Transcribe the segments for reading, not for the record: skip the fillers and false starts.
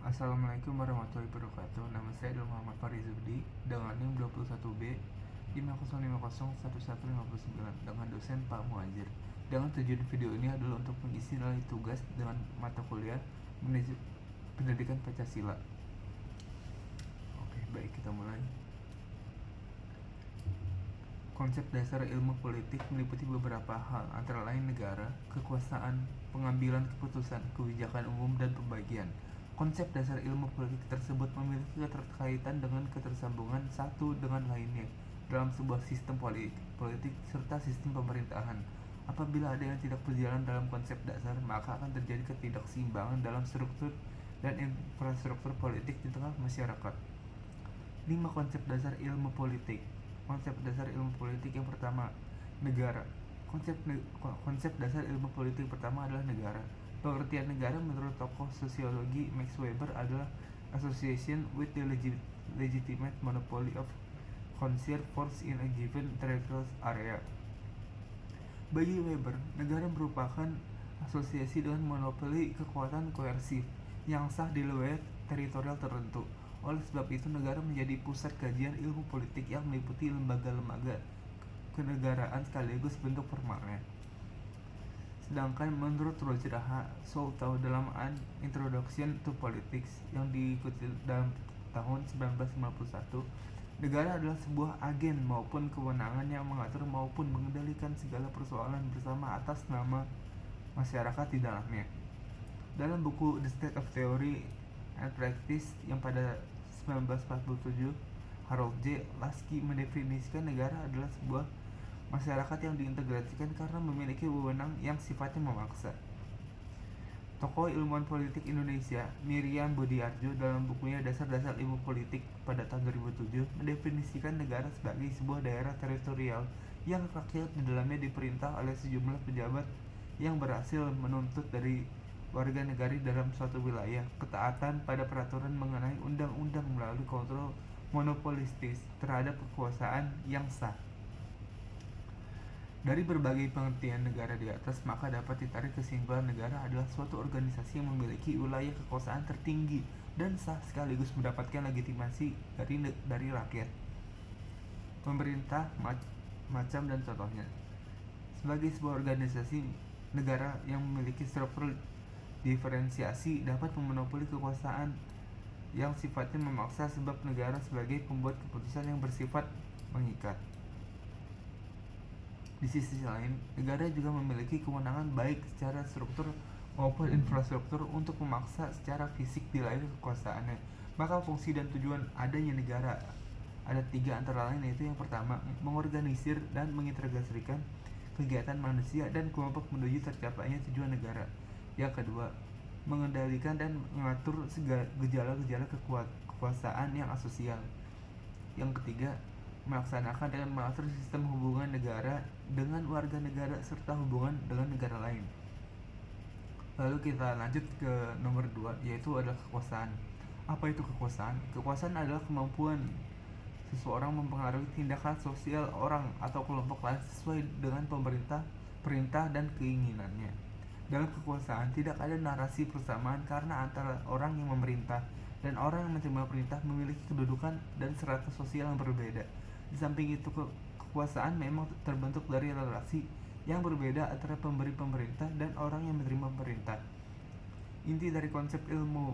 Assalamualaikum warahmatullahi wabarakatuh. Nama saya adalah Muhammad Farizudi dengan NIM 21B 50501159 dengan dosen Pak Muhajir. Dengan tujuan video ini adalah untuk mengisi nilai tugas dengan mata kuliah pendidikan Pancasila. Oke, baik, kita mulai. Konsep dasar ilmu politik meliputi beberapa hal, antara lain negara, kekuasaan, pengambilan keputusan, kebijakan umum, dan pembagian. Konsep dasar ilmu politik tersebut memiliki keterkaitan dengan ketersambungan satu dengan lainnya dalam sebuah sistem politik serta sistem pemerintahan. Apabila ada yang tidak berjalan dalam konsep dasar, maka akan terjadi ketidakseimbangan dalam struktur dan infrastruktur politik di tengah masyarakat. 5 konsep dasar ilmu politik. Konsep dasar ilmu politik yang pertama, negara. Konsep dasar ilmu politik pertama adalah negara. Pengertian negara menurut tokoh sosiologi Max Weber adalah association with the legitimate monopoly of conserved force in a given territorial area. Bagi Weber, negara merupakan asosiasi dengan monopoli kekuatan koersif yang sah di wilayah teritorial tertentu. Oleh sebab itu, negara menjadi pusat kajian ilmu politik yang meliputi lembaga-lembaga kenegaraan sekaligus bentuk formalnya. Sedangkan menurut Roger H. Souto dalam An Introduction to Politics yang diikuti dalam tahun 1951, negara adalah sebuah agen maupun kewenangan yang mengatur maupun mengendalikan segala persoalan bersama atas nama masyarakat di dalamnya. Dalam buku The State of Theory and Practice yang pada 1947, Harold J. Lasky mendefinisikan negara adalah sebuah masyarakat yang diintegrasikan karena memiliki wewenang yang sifatnya memaksa. Tokoh ilmuwan politik Indonesia, Miriam Budiarjo, dalam bukunya Dasar-Dasar Ilmu Politik pada tahun 2007 mendefinisikan negara sebagai sebuah daerah teritorial yang rakyat di dalamnya diperintah oleh sejumlah pejabat yang berhasil menuntut dari warga negara dalam suatu wilayah ketaatan pada peraturan mengenai undang-undang melalui kontrol monopolistis terhadap kekuasaan yang sah. Dari berbagai pengertian negara di atas, maka dapat ditarik kesimpulan negara adalah suatu organisasi yang memiliki wilayah kekuasaan tertinggi dan sah sekaligus mendapatkan legitimasi dari rakyat, pemerintah, macam dan contohnya. Sebagai sebuah organisasi, negara yang memiliki struktur diferensiasi dapat memonopoli kekuasaan yang sifatnya memaksa sebab negara sebagai pembuat keputusan yang bersifat mengikat. Di sisi lain, negara juga memiliki kewenangan baik secara struktur maupun infrastruktur untuk memaksa secara fisik di wilayah kekuasaannya. Maka fungsi dan tujuan adanya negara ada 3 antara lain, yaitu yang pertama, mengorganisir dan mengintegrasikan kegiatan manusia dan kelompok menuju tercapainya tujuan negara. Yang kedua, mengendalikan dan mengatur gejala-gejala kekuasaan yang asosial. Yang ketiga, melaksanakan dan mengatur sistem hubungan negara dengan warga negara serta hubungan dengan negara lain. Lalu kita lanjut ke nomor 2, yaitu adalah kekuasaan. Apa itu kekuasaan? Kekuasaan adalah kemampuan seseorang mempengaruhi tindakan sosial orang atau kelompok lain sesuai dengan perintah dan keinginannya. Dalam kekuasaan tidak ada narasi persamaan karena antara orang yang memerintah dan orang yang menerima perintah memiliki kedudukan dan strata sosial yang berbeda. Di samping itu, kekuasaan memang terbentuk dari relasi yang berbeda antara pemberi pemerintah dan orang yang menerima perintah. Inti dari konsep ilmu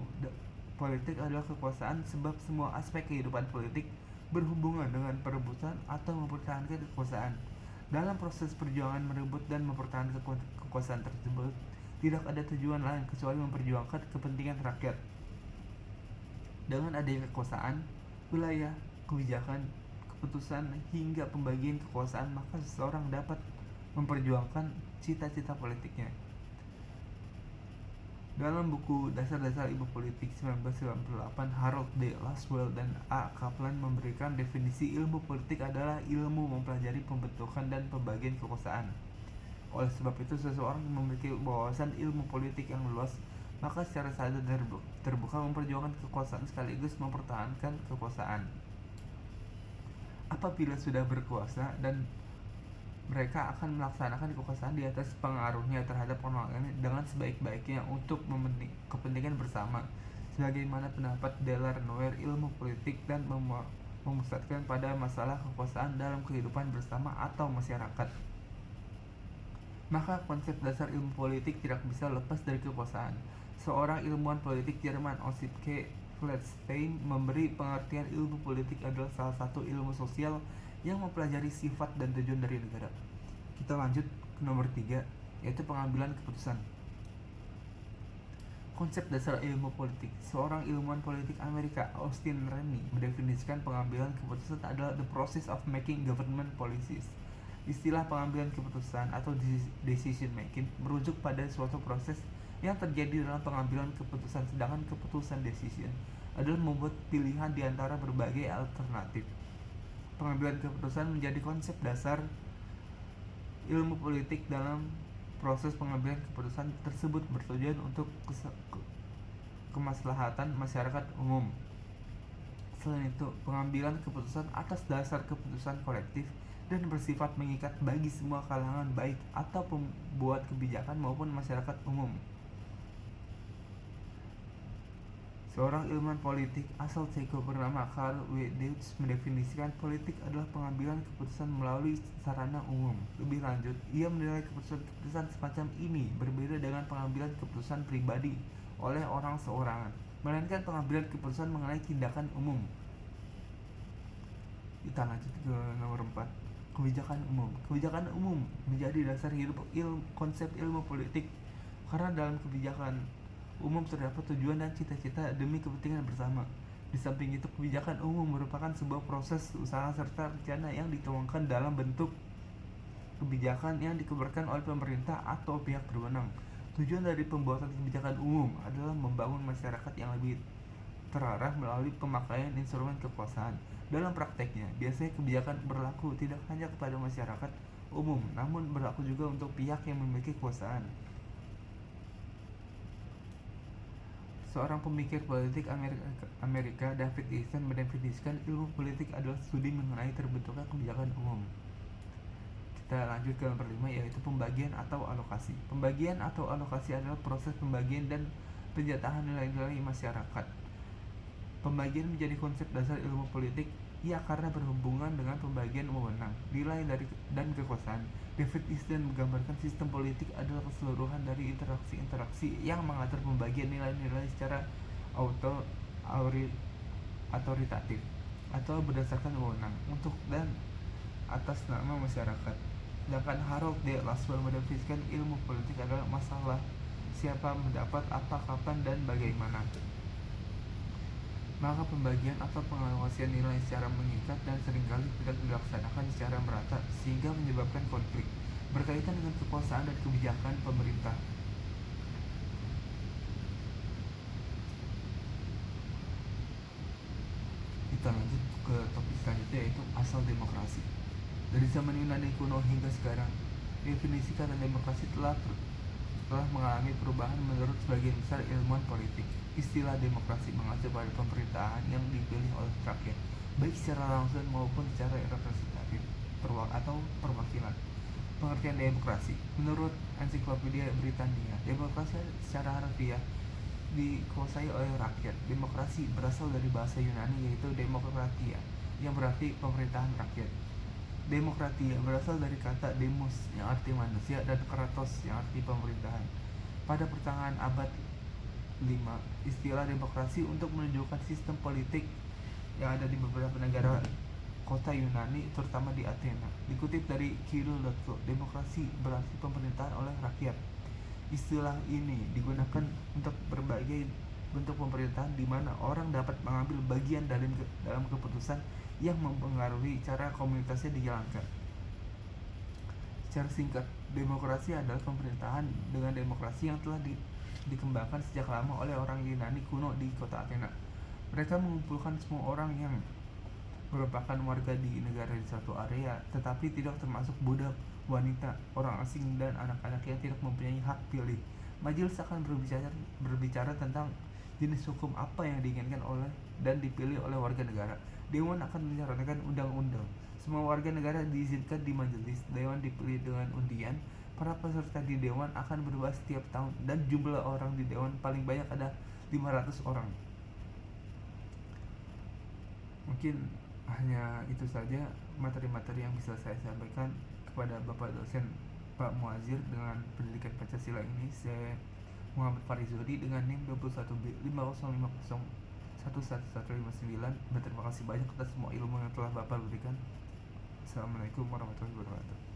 politik adalah kekuasaan, sebab semua aspek kehidupan politik berhubungan dengan perebutan atau mempertahankan kekuasaan. Dalam proses perjuangan merebut dan mempertahankan kekuasaan tersebut, tidak ada tujuan lain kecuali memperjuangkan kepentingan rakyat. Dengan adanya kekuasaan, wilayah, kebijakan, keputusan, hingga pembagian kekuasaan, maka seseorang dapat memperjuangkan cita-cita politiknya. Dalam buku Dasar-Dasar Ilmu Politik 1998, Harold D. Laswell dan A. Kaplan memberikan definisi ilmu politik adalah ilmu mempelajari pembentukan dan pembagian kekuasaan. Oleh sebab itu, seseorang memiliki wawasan ilmu politik yang luas, maka secara sadar dan terbuka memperjuangkan kekuasaan sekaligus mempertahankan kekuasaan. Apabila sudah berkuasa dan mereka akan melaksanakan kekuasaan di atas pengaruhnya terhadap orang lain dengan sebaik-baiknya untuk kepentingan bersama, sebagaimana pendapat Delanoer ilmu politik dan memusatkan pada masalah kekuasaan dalam kehidupan bersama atau masyarakat. Maka konsep dasar ilmu politik tidak bisa lepas dari kekuasaan. Seorang ilmuwan politik Jerman, Osip K. Flettstein, memberi pengertian ilmu politik adalah salah satu ilmu sosial yang mempelajari sifat dan tujuan dari negara. Kita lanjut ke nomor 3, yaitu pengambilan keputusan. Konsep dasar ilmu politik. Seorang ilmuwan politik Amerika, Austin Rennie, mendefinisikan pengambilan keputusan adalah the process of making government policies. Istilah pengambilan keputusan atau decision making merujuk pada suatu proses yang terjadi dalam pengambilan keputusan, sedangkan keputusan decision adalah membuat pilihan di antara berbagai alternatif. Pengambilan keputusan menjadi konsep dasar ilmu politik. Dalam proses pengambilan keputusan tersebut bertujuan untuk kemaslahatan masyarakat umum. Selain itu, pengambilan keputusan atas dasar keputusan kolektif dan bersifat mengikat bagi semua kalangan, baik atau pembuat kebijakan maupun masyarakat umum. Seorang ilmuwan politik asal Ceko bernama Karl W. Deutsch mendefinisikan politik adalah pengambilan keputusan melalui sarana umum. Lebih lanjut, ia menilai keputusan semacam ini berbeda dengan pengambilan keputusan pribadi oleh orang seorangan, melainkan pengambilan keputusan mengenai tindakan umum. Kita lanjut ke nomor 4, kebijakan umum. Kebijakan umum menjadi dasar konsep ilmu politik karena dalam kebijakan umum terdapat tujuan dan cita-cita demi kepentingan bersama. Di samping itu, kebijakan umum merupakan sebuah proses usaha serta rencana yang dituangkan dalam bentuk kebijakan yang dikeluarkan oleh pemerintah atau pihak berwenang. Tujuan dari pembuatan kebijakan umum adalah membangun masyarakat yang lebih terarah melalui pemakaian instrumen kekuasaan. Dalam prakteknya, biasanya kebijakan berlaku tidak hanya kepada masyarakat umum, namun berlaku juga untuk pihak yang memiliki kekuasaan. Seorang pemikir politik Amerika, David Easton, mendefinisikan ilmu politik adalah studi mengenai terbentuknya kebijakan umum. Kita lanjut ke nomor 5, yaitu pembagian atau alokasi. Pembagian atau alokasi adalah proses pembagian dan penjatahan nilai-nilai masyarakat. Pembagian menjadi konsep dasar ilmu politik karena berhubungan dengan pembagian wewenang, nilai dan kekuasaan. David Easton menggambarkan sistem politik adalah keseluruhan dari interaksi-interaksi yang mengatur pembagian nilai-nilai secara autoritatif atau berdasarkan wewenang untuk dan atas nama masyarakat. Sedangkan Harold D. Lasswell mendefinisikan ilmu politik adalah masalah siapa mendapat apa, kapan, dan bagaimana. Maka pembagian atau pengalokasian nilai secara mengikat dan seringkali tidak dilaksanakan secara merata sehingga menyebabkan konflik berkaitan dengan kekuasaan dan kebijakan pemerintah. Kita lanjut ke topik selanjutnya, yaitu asal demokrasi. Dari zaman Yunani kuno hingga sekarang, definisi kata demokrasi telah mengalami perubahan menurut sebagian besar ilmuwan politik. Istilah demokrasi mengacu pada pemerintahan yang dipilih oleh rakyat, baik secara langsung maupun secara representatif atau perwakilan. Pengertian demokrasi menurut Ensiklopedia Britania, demokrasi secara harfiah dikuasai oleh rakyat. Demokrasi berasal dari bahasa Yunani yaitu demokratia, yang berarti pemerintahan rakyat. Demokratia berasal dari kata demos yang arti manusia dan kratos yang arti pemerintahan. Pada pertengahan abad 5, istilah demokrasi untuk menunjukkan sistem politik yang ada di beberapa negara kota Yunani, terutama di Athena. Dikutip dari Kiril.co, demokrasi berarti pemerintahan oleh rakyat. Istilah ini digunakan untuk berbagai bentuk pemerintahan di mana orang dapat mengambil bagian dalam keputusan yang mempengaruhi cara komunitasnya dijalankan. Secara singkat, demokrasi adalah pemerintahan dengan demokrasi yang telah dikembangkan sejak lama oleh orang Yunani kuno di kota Athena. Mereka mengumpulkan semua orang yang merupakan warga di negara di suatu area, tetapi tidak termasuk budak, wanita, orang asing, dan anak-anak yang tidak mempunyai hak pilih. Majelis akan berbicara tentang jenis hukum apa yang diinginkan oleh dan dipilih oleh warga negara. Dewan akan menyarankan undang-undang. Semua warga negara diizinkan di majelis. Dewan dipilih dengan undian. Para peserta di dewan akan berubah setiap tahun dan jumlah orang di dewan paling banyak ada 500 orang. Mungkin hanya itu saja materi-materi yang bisa saya sampaikan kepada Bapak dosen Pak Muazir dengan pendidikan Pancasila ini. Saya Muhammad Farizodi dengan NIM 21B5050111159, dan terima kasih banyak atas semua ilmu yang telah Bapak berikan. Assalamualaikum warahmatullahi wabarakatuh.